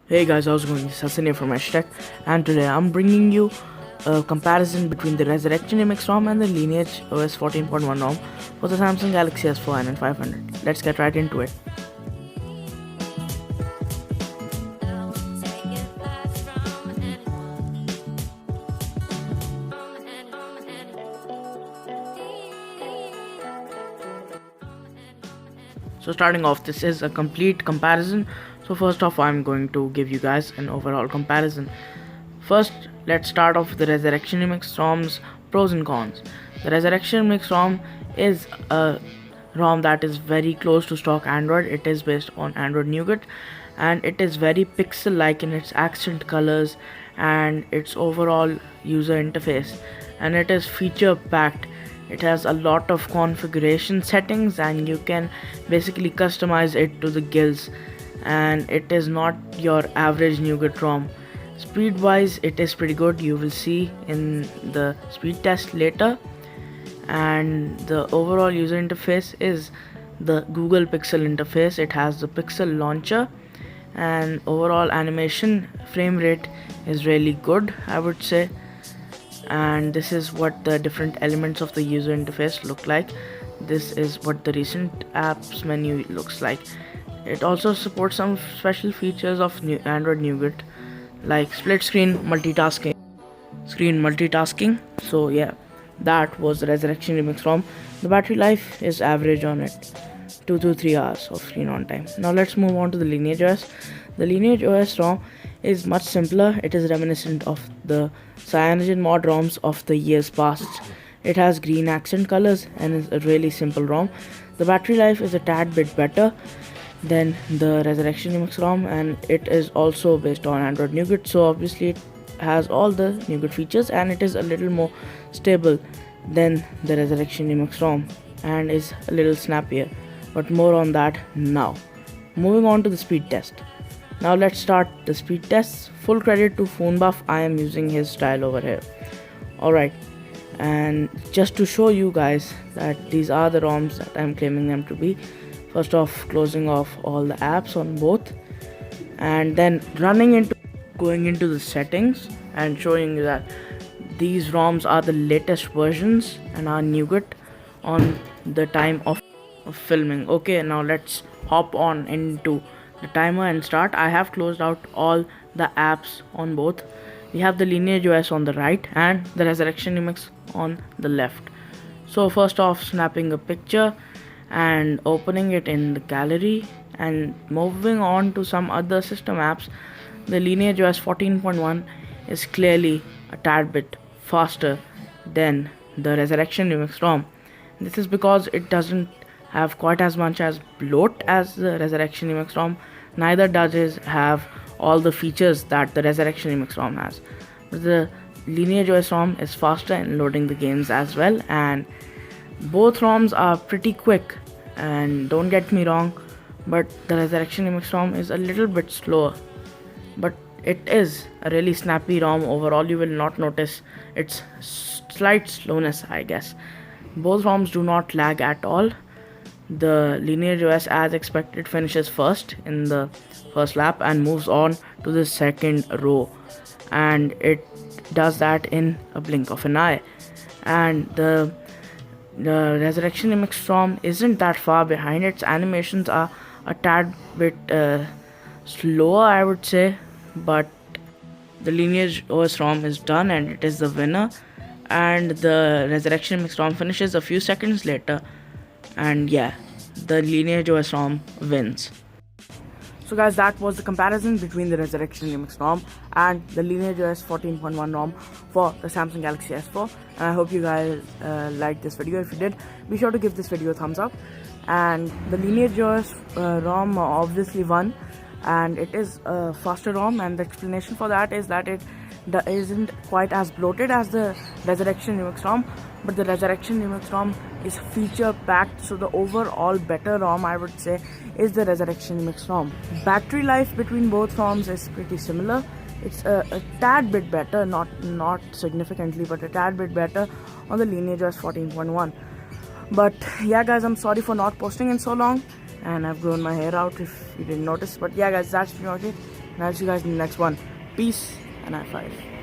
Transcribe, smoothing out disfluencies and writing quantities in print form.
Hey guys, how's it going? This is Hassan here from Tech, and today I'm bringing you a comparison between the Resurrection MX ROM and the Lineage OS 14.1 ROM for the Samsung Galaxy S4 and 500. Let's get right into it. So starting off, this is a complete comparison. So first off, I'm going to give you guys an overall comparison. First, let's start off with the Resurrection MX ROM's pros and cons. The Resurrection MX ROM is a ROM that is very close to stock Android. It is based on Android Nougat, and it is very pixel-like in its accent colors and its overall user interface, and it is feature-packed. It has a lot of configuration settings and you can basically customize it to the gills, and it is not your average Nougat ROM. Speed wise, it is pretty good. You will see in the speed test later. And the overall user interface is the Google Pixel interface. It has the Pixel launcher, and overall animation frame rate is really good, I would say. And this is what the different elements of the user interface look like. This is what the recent apps menu looks like. It also supports some special features of Android Nougat, like split screen multitasking. So yeah, that was the Resurrection MX ROM. The battery life is average on it, 2 to 3 hours of screen on time. Now let's move on to the Lineage OS. The Lineage OS ROM is much simpler. It is reminiscent of the Cyanogen mod ROMs of the years past. It has green accent colors and is a really simple ROM. The battery life is a tad bit better than the Resurrection MX ROM, and it is also based on Android Nougat, so obviously it has all the Nougat features, and it is a little more stable than the Resurrection MX ROM and is a little snappier, but more on that now. Moving on to the speed test. Now let's start the speed tests. Full credit to PhoneBuff, I am using his style over here. Alright, and just to show you guys that these are the ROMs that I'm claiming them to be. First off, closing off all the apps on both, and then going into the settings and showing you that these ROMs are the latest versions and are Nougat on the time of filming. Okay, now let's hop on into the timer and start. I have closed out all the apps on both. We have the Lineage OS on the right and the Resurrection MX on the left. So first off, snapping a picture and opening it in the gallery, and moving on to some other system apps. The Lineage OS 14.1 is clearly a tad bit faster than the Resurrection MX ROM. This is because it doesn't have quite as much as bloat as the Resurrection MX ROM. Neither does it have all the features that the Resurrection MX ROM has. But the Lineage OS ROM is faster in loading the games as well, and both ROMs are pretty quick, and don't get me wrong, but the Resurrection MX ROM is a little bit slower, but it is a really snappy ROM. Overall, you will not notice its slight slowness, I guess. Both ROMs do not lag at all. The Lineage OS, as expected, finishes first in the first lap and moves on to the second row, and it does that in a blink of an eye. And the Resurrection MX ROM isn't that far behind. Its animations are a tad bit slower, I would say, but the Lineage OS ROM is done and it is the winner, and the Resurrection MX ROM finishes a few seconds later, and yeah, the Lineage OS ROM wins. So guys, that was the comparison between the Resurrection MX ROM and the Lineage OS 14.1 ROM for the Samsung Galaxy S4. And I hope you guys liked this video. If you did, be sure to give this video a thumbs up. And the Lineage OS ROM obviously won, and it is a faster ROM, and the explanation for that is that it isn't quite as bloated as the Resurrection MX ROM, but the Resurrection MX ROM is feature packed, so the overall better ROM, I would say, is the Resurrection MX ROM. Battery life between both ROMs is pretty similar. It's a tad bit better, not significantly, but a tad bit better on the Lineage OS 14.1. But yeah guys, I'm sorry for not posting in so long, and I've grown my hair out if you didn't notice. But yeah guys, that's pretty much it. And I'll see you guys in the next one. Peace and high five.